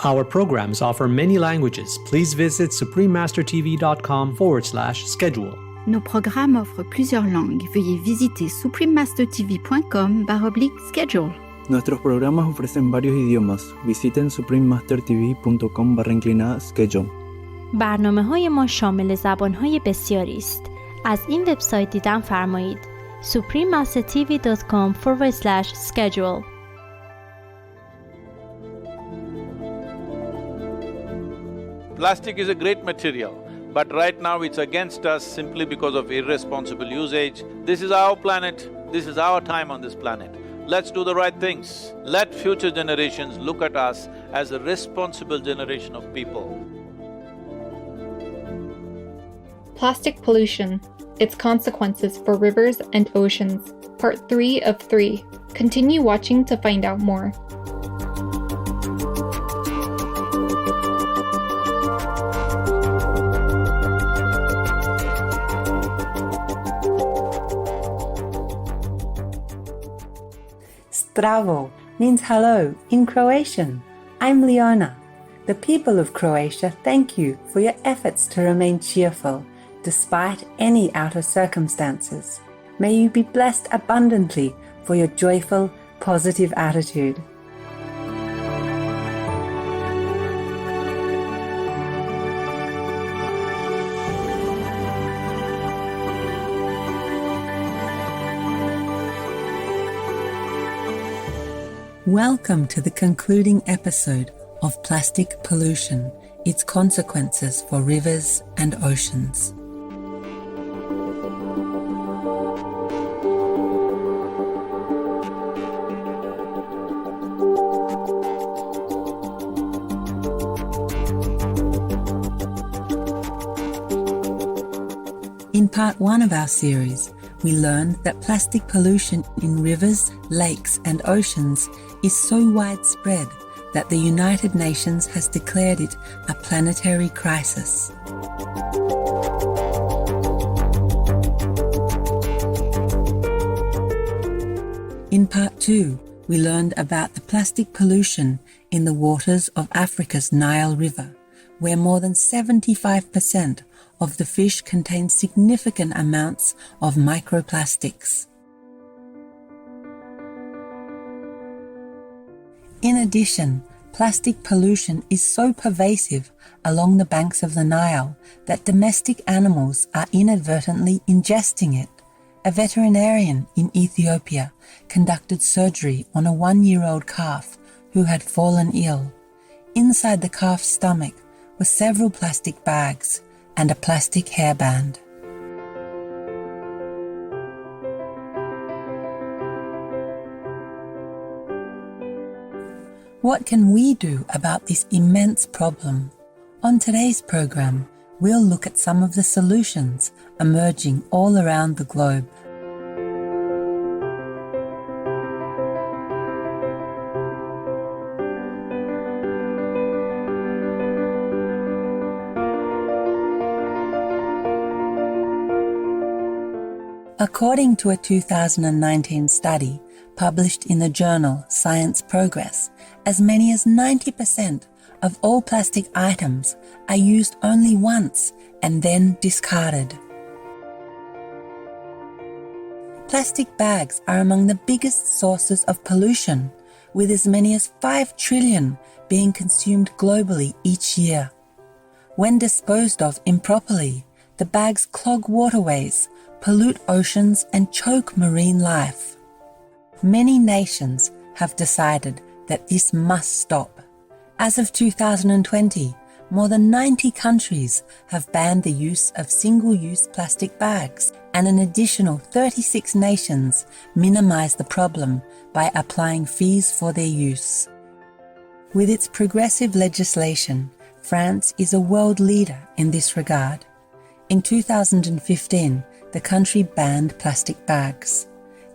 Our programs offer many languages. Please visit suprememastertv.com/schedule. Nos programmes offrent plusieurs langues. Veuillez visiter suprememastertv.com/schedule. Nuestros programas ofrecen varios idiomas. Visiten suprememastertv.com/schedule. برنامه‌های ما شامل زبان‌های بسیاری است. از این وبسایت دیدن فرمایید suprememastertv.com/schedule. Plastic is a great material, but right now it's against us simply because of irresponsible usage. This is our planet, this is our time on this planet. Let's do the right things. Let future generations look at us as a responsible generation of people. Plastic pollution, its consequences for rivers and oceans, Part 3 of 3. Continue watching to find out more. Zdravo means hello in Croatian. I'm Leona. The people of Croatia thank you for your efforts to remain cheerful despite any outer circumstances. May you be blessed abundantly for your joyful, positive attitude. Welcome to the concluding episode of Plastic Pollution, its consequences for rivers and oceans. In part 1 of our series, we learned that plastic pollution in rivers, lakes and oceans is so widespread that the United Nations has declared it a planetary crisis. In part 2, we learned about the plastic pollution in the waters of Africa's Nile River, where more than 75% of the fish contain significant amounts of microplastics. In addition, plastic pollution is so pervasive along the banks of the Nile that domestic animals are inadvertently ingesting it. A veterinarian in Ethiopia conducted surgery on a 1-year-old calf who had fallen ill. Inside the calf's stomach were several plastic bags and a plastic hairband. What can we do about this immense problem? On today's program, we'll look at some of the solutions emerging all around the globe. According to a 2019 study published in the journal Science Progress, as many as 90% of all plastic items are used only once and then discarded. Plastic bags are among the biggest sources of pollution, with as many as 5 trillion being consumed globally each year. When disposed of improperly, the bags clog waterways, pollute oceans and choke marine life. Many nations have decided that this must stop. As of 2020, more than 90 countries have banned the use of single-use plastic bags, and an additional 36 nations minimize the problem by applying fees for their use. With its progressive legislation, France is a world leader in this regard. In 2015, the country banned plastic bags.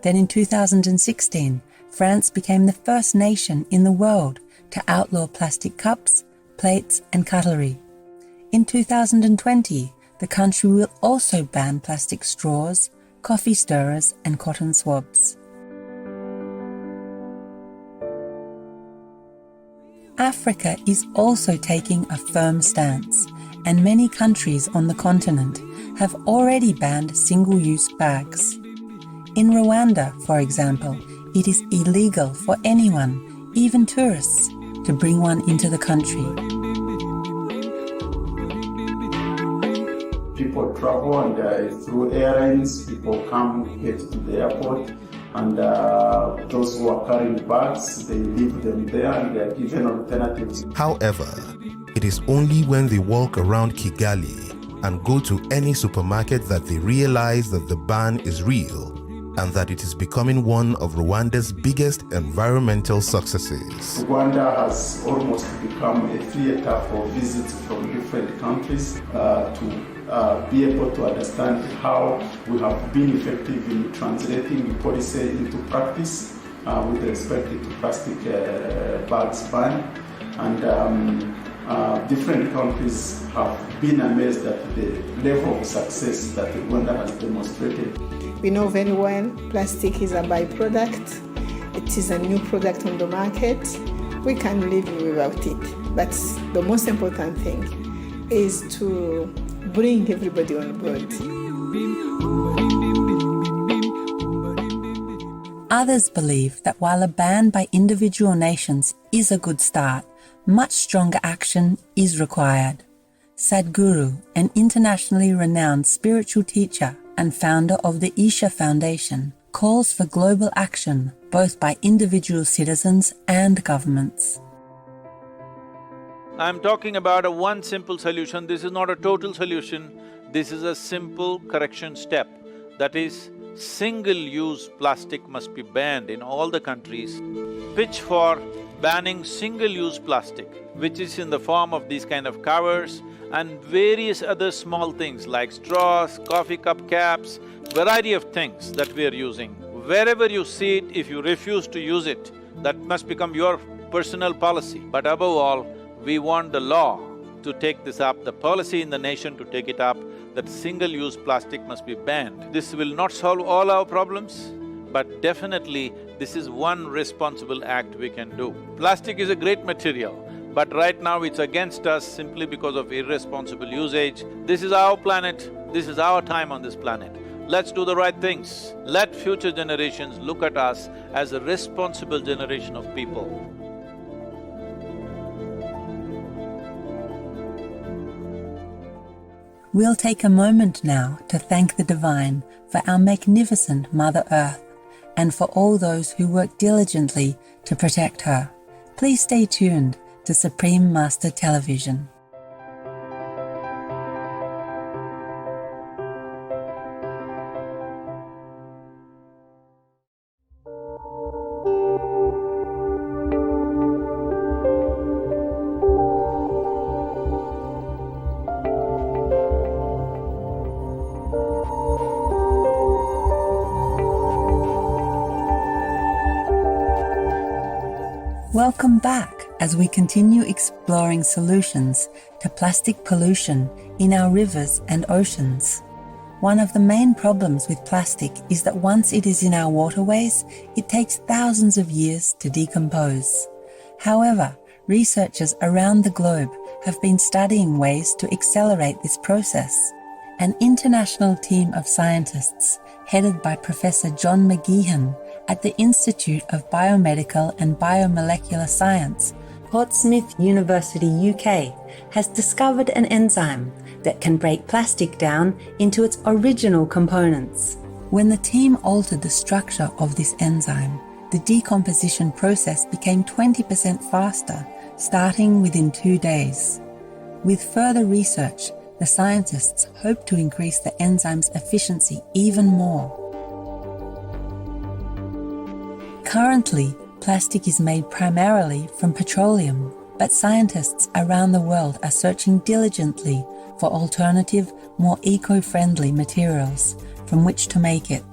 Then in 2016, France became the first nation in the world to outlaw plastic cups, plates and cutlery. In 2020, the country will also ban plastic straws, coffee stirrers and cotton swabs. Africa is also taking a firm stance, and many countries on the continent have already banned single-use bags. In Rwanda, for example, it is illegal for anyone, even tourists, to bring one into the country. People travel and through airlines, people come get to the airport, and those who are carrying bags, they leave them there and they are given alternatives. However, it is only when they walk around Kigali and go to any supermarket that they realize that the ban is real and that it is becoming one of Rwanda's biggest environmental successes. Rwanda has almost become a theater for visits from different countries to be able to understand how we have been effective in translating policy into practice with respect to plastic bags ban. And different countries have been amazed at the level of success that Rwanda has demonstrated. We know very well plastic is a byproduct. It is a new product on the market. We can live without it. But the most important thing is to bring everybody on board. Others believe that while a ban by individual nations is a good start, much stronger action is required. Sadhguru, an internationally renowned spiritual teacher and founder of the Isha Foundation, calls for global action both by individual citizens and governments. I'm talking about one simple solution. This is not a total solution. This is a simple correction step. That is, single-use plastic must be banned in all the countries. Pitch for banning single-use plastic, which is in the form of these kind of covers and various other small things like straws, coffee cup caps, variety of things that we are using. Wherever you see it, if you refuse to use it, that must become your personal policy. But above all, we want the law to take this up, the policy in the nation to take it up, that single-use plastic must be banned. This will not solve all our problems, but definitely this is one responsible act we can do. Plastic is a great material, but right now it's against us simply because of irresponsible usage. This is our planet, this is our time on this planet. Let's do the right things. Let future generations look at us as a responsible generation of people. We'll take a moment now to thank the Divine for our magnificent Mother Earth and for all those who work diligently to protect her. Please stay tuned to Supreme Master Television. Welcome back as we continue exploring solutions to plastic pollution in our rivers and oceans. One of the main problems with plastic is that once it is in our waterways, it takes thousands of years to decompose. However, researchers around the globe have been studying ways to accelerate this process. An international team of scientists, headed by Professor John McGeehan at the Institute of Biomedical and Biomolecular Science, Portsmouth University, UK, has discovered an enzyme that can break plastic down into its original components. When the team altered the structure of this enzyme, the decomposition process became 20% faster, starting within 2 days. With further research, the scientists hope to increase the enzyme's efficiency even more. Currently, plastic is made primarily from petroleum, but scientists around the world are searching diligently for alternative, more eco-friendly materials from which to make it.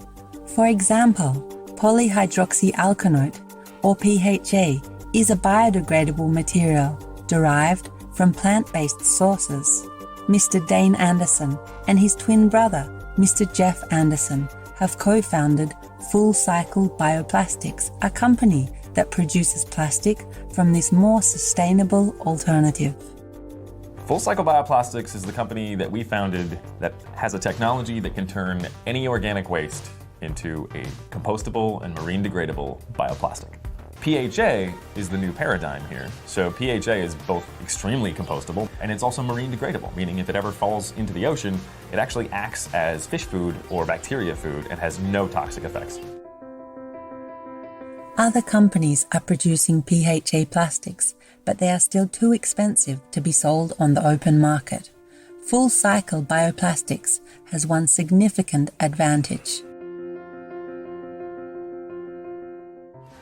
For example, polyhydroxyalkanoate, or PHA, is a biodegradable material derived from plant-based sources. Mr. Dane Anderson and his twin brother, Mr. Jeff Anderson, have co-founded Full Cycle Bioplastics, a company that produces plastic from this more sustainable alternative. Full Cycle Bioplastics is the company that we founded that has a technology that can turn any organic waste into a compostable and marine degradable bioplastic. PHA is the new paradigm here. So PHA is both extremely compostable and it's also marine degradable, meaning if it ever falls into the ocean, it actually acts as fish food or bacteria food and has no toxic effects. Other companies are producing PHA plastics, but they are still too expensive to be sold on the open market. Full Cycle Bioplastics has one significant advantage.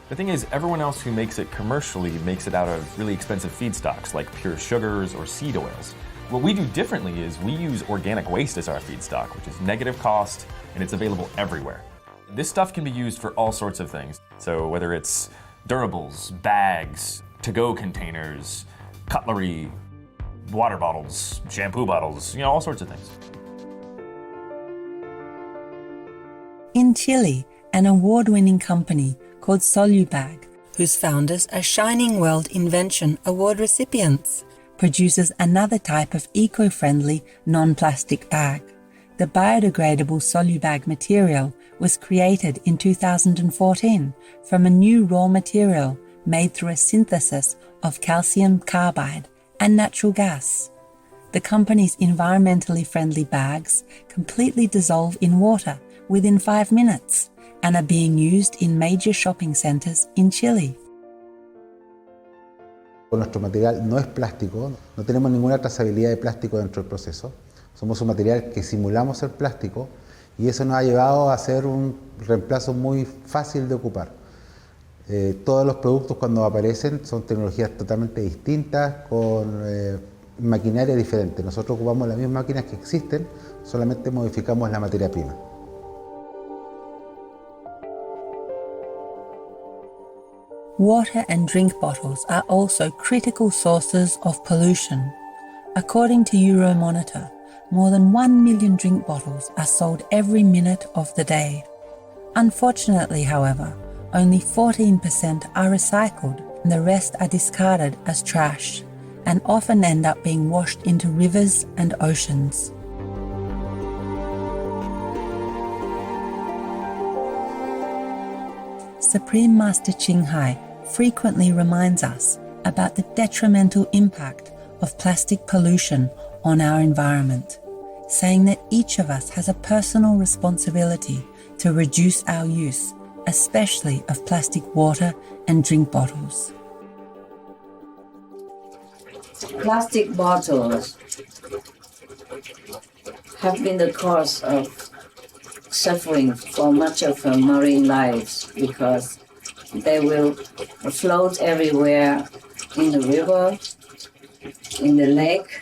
The thing is, everyone else who makes it commercially makes it out of really expensive feedstocks like pure sugars or seed oils. What we do differently is we use organic waste as our feedstock, which is negative cost and it's available everywhere. This stuff can be used for all sorts of things. So whether it's durables, bags, to-go containers, cutlery, water bottles, shampoo bottles, all sorts of things. In Chile, an award-winning company called Solubag, whose founders are Shining World Invention Award recipients, produces another type of eco-friendly, non-plastic bag. The biodegradable Solubag material was created in 2014 from a new raw material made through a synthesis of calcium carbide and natural gas. The company's environmentally friendly bags completely dissolve in water within 5 minutes and are being used in major shopping centers in Chile. Nuestro material no es plástico, no tenemos ninguna trazabilidad de plástico dentro del proceso. Somos un material que simulamos el plástico y eso nos ha llevado a hacer un reemplazo muy fácil de ocupar. Todos los productos cuando aparecen son tecnologías totalmente distintas, con maquinaria diferente. Nosotros ocupamos las mismas máquinas que existen, solamente modificamos la materia prima. Water and drink bottles are also critical sources of pollution. According to Euromonitor, more than 1 million drink bottles are sold every minute of the day. Unfortunately, however, only 14% are recycled and the rest are discarded as trash and often end up being washed into rivers and oceans. Supreme Master Ching Hai frequently reminds us about the detrimental impact of plastic pollution on our environment, saying that each of us has a personal responsibility to reduce our use, especially of plastic water and drink bottles. Plastic bottles have been the cause of suffering for much of our marine lives because they will float everywhere in the river, in the lake,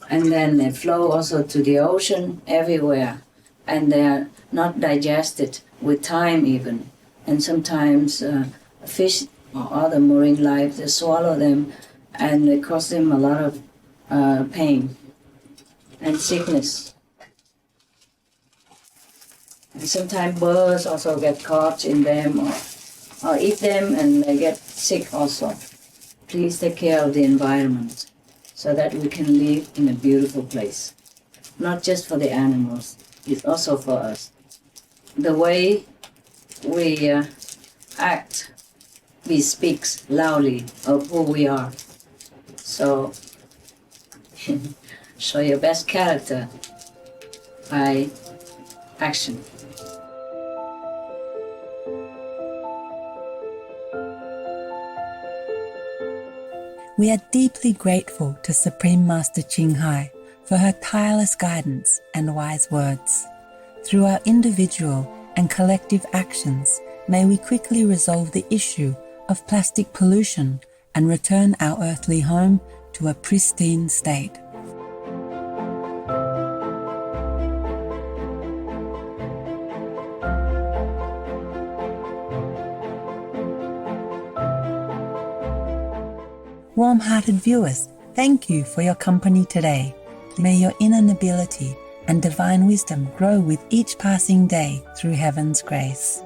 and then they flow also to the ocean everywhere, and they are not digested with time even. And sometimes fish or other marine life, they swallow them and they cause them a lot of pain and sickness. And sometimes birds also get caught in them or eat them and they get sick also. Please take care of the environment so that we can live in a beautiful place. Not just for the animals, it's also for us. The way we act, we speak loudly of who we are. So, show your best character by action. We are deeply grateful to Supreme Master Ching Hai for her tireless guidance and wise words. Through our individual and collective actions, may we quickly resolve the issue of plastic pollution and return our earthly home to a pristine state. Warm-hearted viewers, thank you for your company today. May your inner nobility and divine wisdom grow with each passing day through heaven's grace.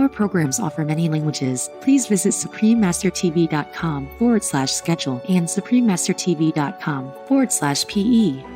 Our programs offer many languages. Please visit suprememastertv.com/schedule and suprememastertv.com/PE.